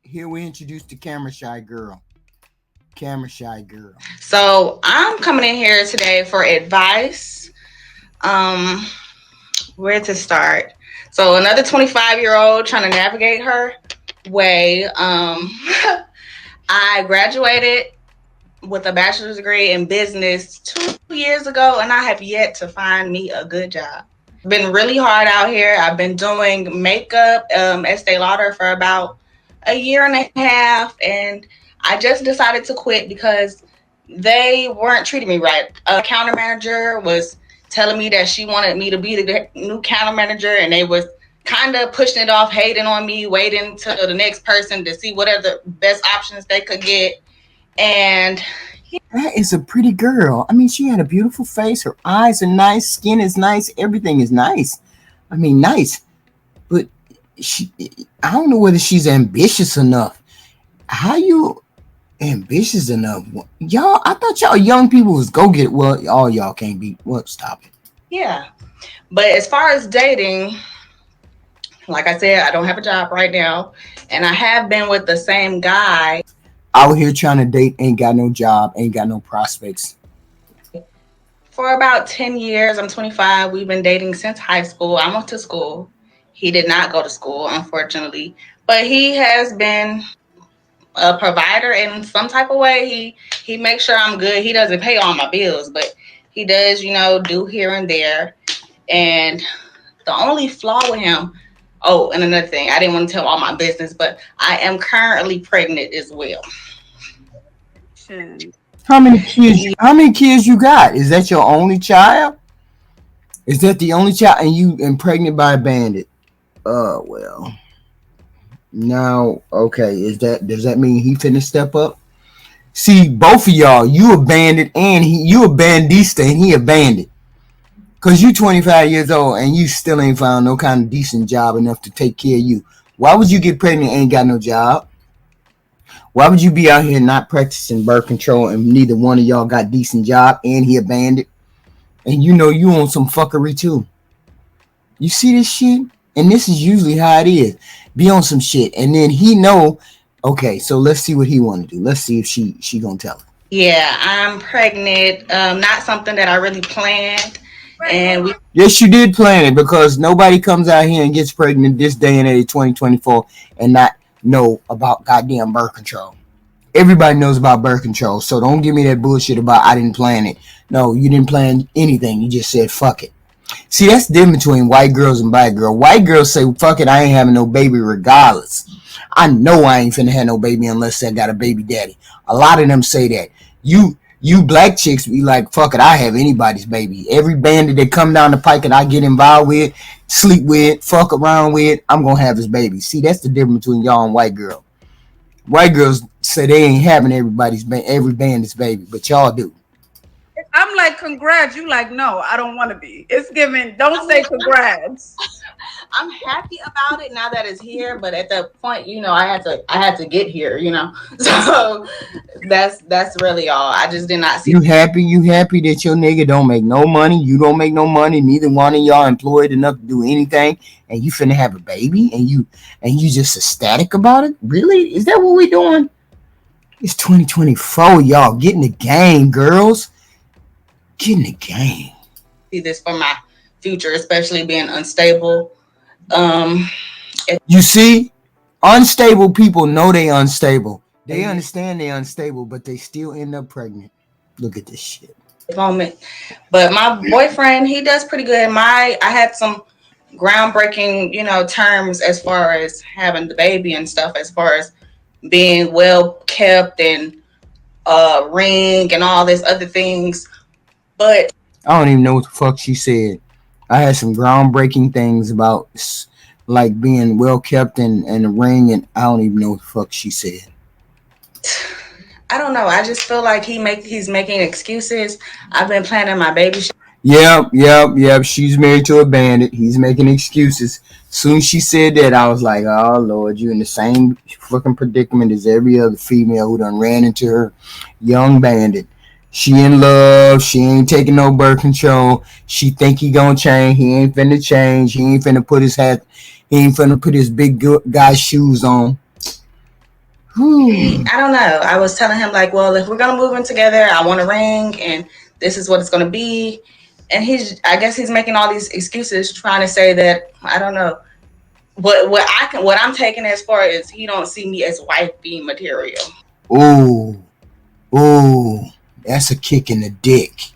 Here we introduce the camera shy girl. So I'm coming in here today for advice. Where to start? So another 25-year-old trying to navigate her way. I graduated with a bachelor's degree in business 2 years ago, and I have yet to find me a good job. Been really hard out here. I've been doing makeup, Estee Lauder for about a year and a half, and I just decided to quit because they weren't treating me right. A counter manager was telling me that she wanted me to be the new counter manager, and they was kind of pushing it off, hating on me, waiting till the next person to see what are the best options they could get. And that is a pretty girl. I mean, she had a beautiful face. Her eyes are nice. Skin is nice. Everything is nice. I mean, nice. But I don't know whether she's ambitious enough. How you ambitious enough? Y'all, I thought y'all young people was go get it. Well, all y'all can't be. Well, stop it. Yeah. But as far as dating, like I said, I don't have a job right now. And I have been with the same guy. Out here trying to date, ain't got no job, ain't got no prospects. For about 10 years, I'm 25. We've been dating since high school. I went to school. He did not go to school, unfortunately. But he has been a provider in some type of way. He makes sure I'm good. He doesn't pay all my bills, but he does, do here and there. And the only flaw with him, oh, and another thing, I didn't want to tell all my business, but I am currently pregnant as well. How many kids you got? Is that your only child? Is that the only child and you pregnant by a bandit? Oh, well. Now, okay, does that mean he finna step up? See, both of y'all, you a bandit and you a bandista and he a bandit. Cause you 25 years old and you still ain't found no kind of decent job enough to take care of you. Why would you get pregnant and ain't got no job? Why would you be out here not practicing birth control and neither one of y'all got decent job and he a bandit? And you on some fuckery too. You see this shit? And this is usually how it is. Be on some shit. And then he know, okay, so let's see what he want to do. Let's see if she gonna tell him. Yeah, I'm pregnant. Not something that I really planned. And yes, you did plan it because nobody comes out here and gets pregnant this day and age 2024 and not know about goddamn birth control. Everybody knows about birth control, so don't give me that bullshit about I didn't plan it. No, you didn't plan anything. You just said fuck it. See, that's the difference between white girls and black girls. White girls say fuck it, I ain't having no baby regardless. I know I ain't finna have no baby unless I got a baby daddy. A lot of them say that. You black chicks be like, fuck it, I have anybody's baby. Every bandit that come down the pike and I get involved with, sleep with, fuck around with, I'm gonna have his baby. See, that's the difference between y'all and white girl. White girls say they ain't having every bandit's baby, but y'all do. I'm like, congrats. You like, no, I don't want to be. It's given. Don't say congrats. I'm happy about it now that it's here, but at that point, I had to get here, So that's really all. I just did not see. You happy that your nigga don't make no money, you don't make no money, neither one of y'all employed enough to do anything, and you finna have a baby and you just ecstatic about it? Really? Is that what we doing? It's 2024, y'all. Get in the game, girls. Get in the game. See this for my future, especially being unstable. You see, unstable people know they unstable. They understand they unstable, but they still end up pregnant. Look at this shit. Moment, but my boyfriend, he does pretty good. I had some groundbreaking, terms as far as having the baby and stuff, as far as being well kept and ring and all this other things. But I don't even know what the fuck she said. I had some groundbreaking things about like being well kept and a ring, and I don't even know what the fuck she said. I don't know. I just feel like he's making excuses. I've been planning my baby shower. Yep. She's married to a bandit. He's making excuses. Soon as she said that, I was like, oh Lord, you in the same fucking predicament as every other female who done ran into her young bandit. She in love. She ain't taking no birth control. She think he gonna change. He ain't finna change. He ain't finna put his hat. He ain't finna put his big guy shoes on. I don't know. I was telling him like, well, if we're gonna move in together, I want a ring, and this is what it's gonna be. And I guess he's making all these excuses, trying to say that I don't know. What I'm taking as far as he don't see me as wifey material. Ooh, ooh, that's a kick in the dick.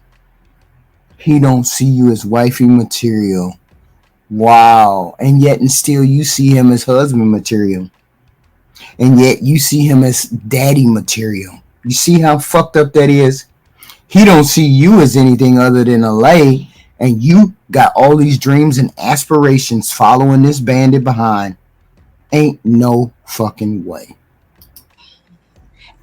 He don't see you as wifey material. Wow, and yet and still you see him as husband material. And yet you see him as daddy material. You see how fucked up that is? He don't see you as anything other than a lay, and you got all these dreams and aspirations following this bandit behind. Ain't no fucking way.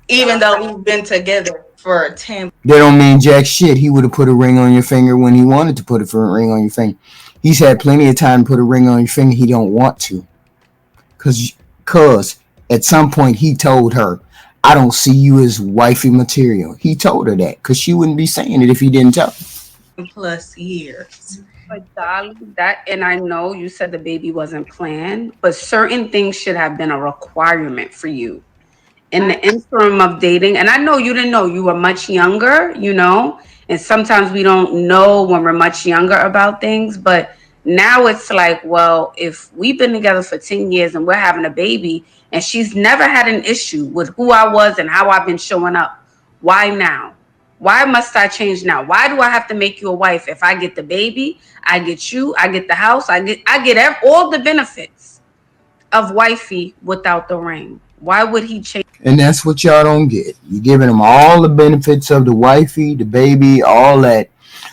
Even though we've been together for 10. That don't mean jack shit. He would have put a ring on your finger when he wanted to put a ring on your finger. He's had plenty of time to put a ring on your finger. He don't want to. Cause at some point he told her, I don't see you as wifey material. He told her that because she wouldn't be saying it if he didn't tell her. Plus years. But darling, and I know you said the baby wasn't planned, but certain things should have been a requirement for you in the interim of dating. And I know you didn't know, you were much younger, and sometimes we don't know when we're much younger about things, but now it's like, well, if we've been together for 10 years and we're having a baby and she's never had an issue with who I was and how I've been showing up, why now? Why must I change now? Why do I have to make you a wife? If I get the baby, I get you, I get the house, I get all the benefits of wifey without the ring. Why would he change? And that's what y'all don't get. You're giving him all the benefits of the wifey, the baby, all that,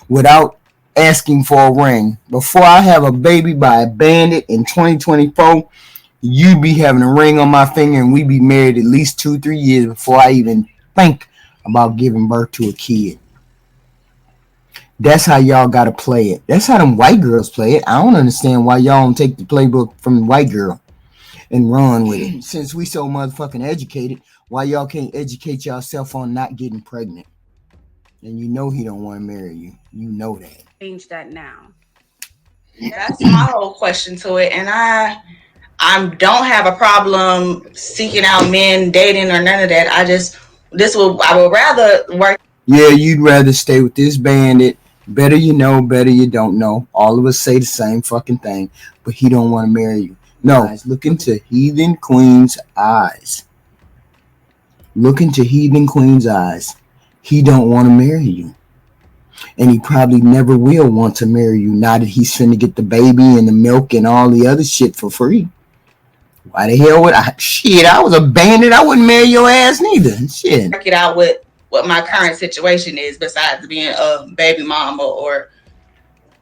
without asking for a ring. Before I have a baby by a bandit in 2024, you be having a ring on my finger and we be married at least 2-3 years before I even think about giving birth to a kid. That's how y'all gotta play it. That's how them white girls play it. I don't understand why y'all don't take the playbook from the white girl and run with it. Since we so motherfucking educated, why y'all can't educate yourself on not getting pregnant? And you know he don't want to marry you. You know that. Change that now. That's my whole question to it. And I don't have a problem seeking out men, dating, or none of that. I would rather work. Yeah, you'd rather stay with this bandit. Better you know, better you don't know. All of us say the same fucking thing, but he don't want to marry you. No, look into Heathen Queen's eyes. Look into Heathen Queen's eyes. He don't want to marry you. And he probably never will want to marry you now that he's finna get the baby and the milk and all the other shit for free. Why the hell would I? Shit, I was a bandit. I wouldn't marry your ass neither. Shit. Work it out with what my current situation is besides being a baby mama or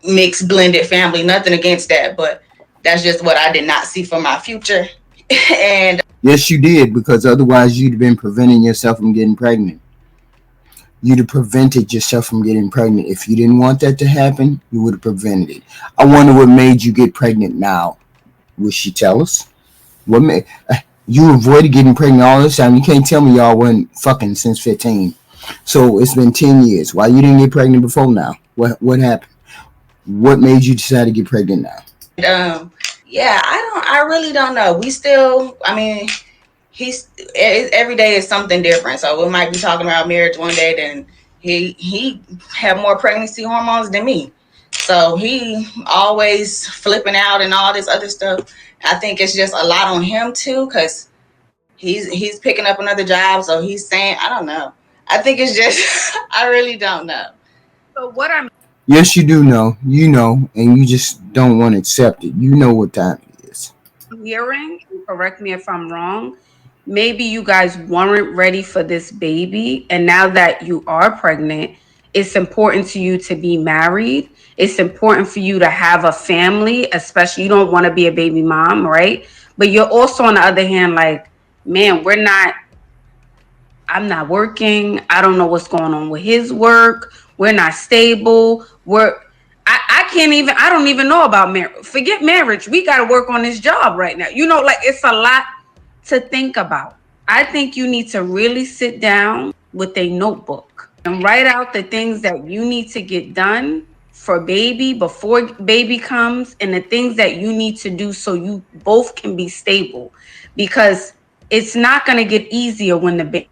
mixed blended family. Nothing against that, but that's just what I did not see for my future. And yes, you did, because otherwise you'd have been preventing yourself from getting pregnant. You'd have prevented yourself from getting pregnant. If you didn't want that to happen, you would have prevented it. I wonder what made you get pregnant now. Will she tell us? What made you avoided getting pregnant all this time? You can't tell me y'all weren't fucking since 15. So it's been 10 years. Why you didn't get pregnant before now? What happened? What made you decide to get pregnant now? Yeah, I really don't know. We still, every day is something different. So we might be talking about marriage one day, then he had more pregnancy hormones than me. So he always flipping out and all this other stuff. I think it's just a lot on him too, because he's picking up another job. So he's saying, I don't know. I think it's just, I really don't know. So what I'm Yes, you do know. You know, and you just don't want to accept it. You know what time it is. hearing, correct me if I'm wrong, maybe you guys weren't ready for this baby. And now that you are pregnant, it's important to you to be married. It's important for you to have a family, especially you don't want to be a baby mom, right? But you're also on the other hand, like, man, we're not I'm not working. I don't know what's going on with his work. We're not stable. I can't even, I don't even know about marriage. Forget marriage. We got to work on this job right now. You know, like it's a lot to think about. I think you need to really sit down with a notebook and write out the things that you need to get done for baby before baby comes, and the things that you need to do so you both can be stable, because it's not going to get easier when the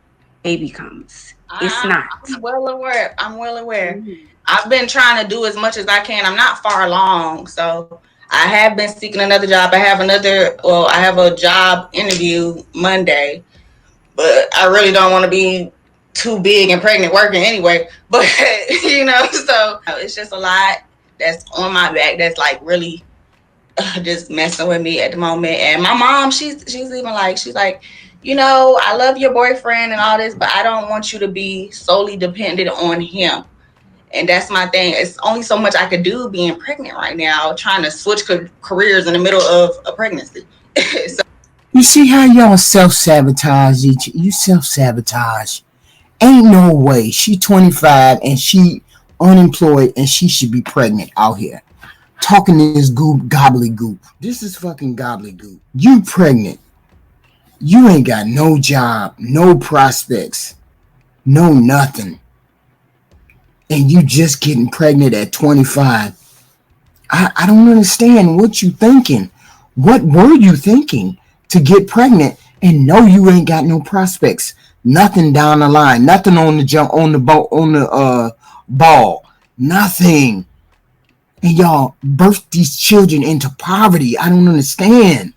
baby comes. It's not. I'm well aware. I'm well aware. I've been trying to do as much as I can. I'm not far along, so I have been seeking another job. I have a job interview Monday, but I really don't want to be too big and pregnant working anyway. But so it's just a lot that's on my back that's like really just messing with me at the moment. And my mom, she's even like, she's like, I love your boyfriend and all this, but I don't want you to be solely dependent on him. And that's my thing. It's only so much I could do being pregnant right now, trying to switch careers in the middle of a pregnancy. So, you see how y'all self-sabotage each? You self-sabotage. Ain't no way. She 25 and she unemployed and she should be pregnant out here. Talking this gobbledygook. This is fucking gobbledygook. You pregnant. You ain't got no job, no prospects, no nothing. And you just getting pregnant at 25. I don't understand what you thinking. What were you thinking to get pregnant and know you ain't got no prospects? Nothing down the line. Nothing on the jump, on the boat, on the ball. Nothing. And y'all birthed these children into poverty. I don't understand.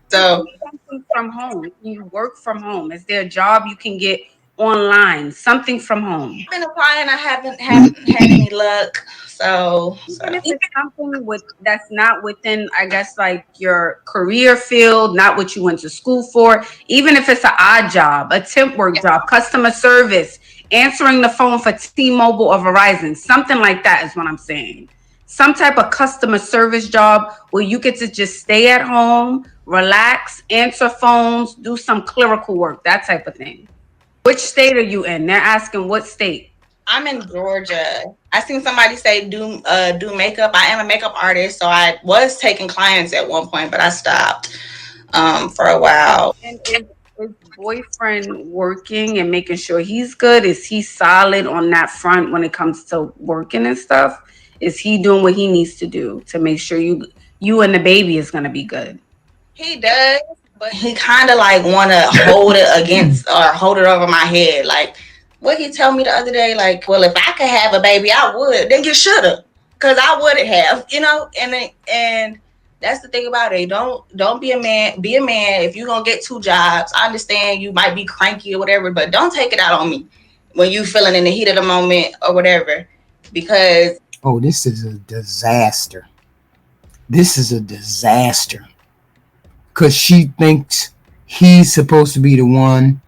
So something from home. You work from home. Is there a job you can get online? Something from home. I've been applying. I haven't had any luck. So even if it's something that's not within, I guess, like your career field, not what you went to school for, even if it's an odd job, a temp work job, customer service, answering the phone for T-Mobile or Verizon, something like that is what I'm saying. Some type of customer service job where you get to just stay at home, relax, answer phones, do some clerical work, that type of thing. Which state are you in? They're asking what state. I'm in Georgia. I seen somebody say do makeup. I am a makeup artist, so I was taking clients at one point, but I stopped for a while. And is boyfriend working and making sure he's good? Is he solid on that front when it comes to working and stuff? Is he doing what he needs to do to make sure you and the baby is going to be good? He does, but he kind of like want to hold it against or hold it over my head. Like what he told me the other day, like, well, if I could have a baby, I would. Then you should have, because I wouldn't have, And that's the thing about it. Don't be a man. Be a man. If you're gonna get two jobs, I understand you might be cranky or whatever, but don't take it out on me when you feeling in the heat of the moment or whatever, because this is a disaster. This is a disaster. Because she thinks he's supposed to be the one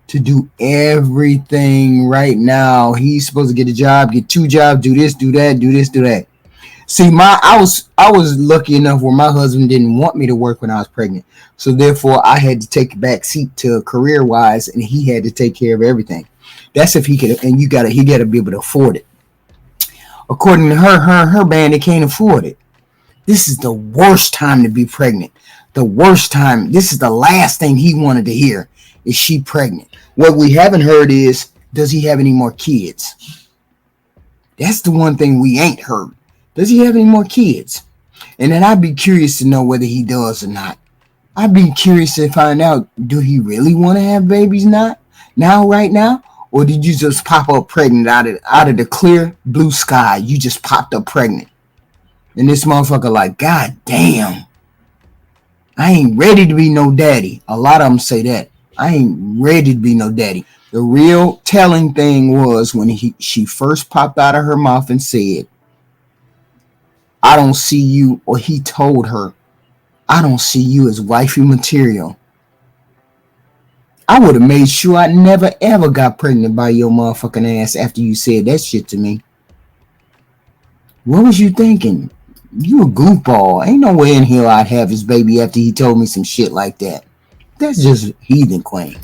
to do everything right now. He's supposed to get a job, get two jobs, do this, do that, do this, do that. See, I was lucky enough where my husband didn't want me to work when I was pregnant. So therefore, I had to take a back seat to career-wise, and he had to take care of everything. That's if he could, and he got to be able to afford it. According to her bandit can't afford it. This is the worst time to be pregnant. The worst time. This is the last thing he wanted to hear. Is she pregnant? What we haven't heard is, does he have any more kids? That's the one thing we ain't heard. Does he have any more kids? And then I'd be curious to know whether he does or not. I'd be curious to find out, do he really want to have babies right now? Or did you just pop up pregnant out of the clear blue sky? You just popped up pregnant. And this motherfucker like, God damn. I ain't ready to be no daddy. A lot of them say that. I ain't ready to be no daddy. The real telling thing was when she first popped out of her mouth and said, I don't see you, or he told her, I don't see you as wifey material. I would have made sure I never ever got pregnant by your motherfucking ass after you said that shit to me. What was you thinking? You a goofball. Ain't no way in hell I'd have his baby after he told me some shit like that. That's just heathen, Queen.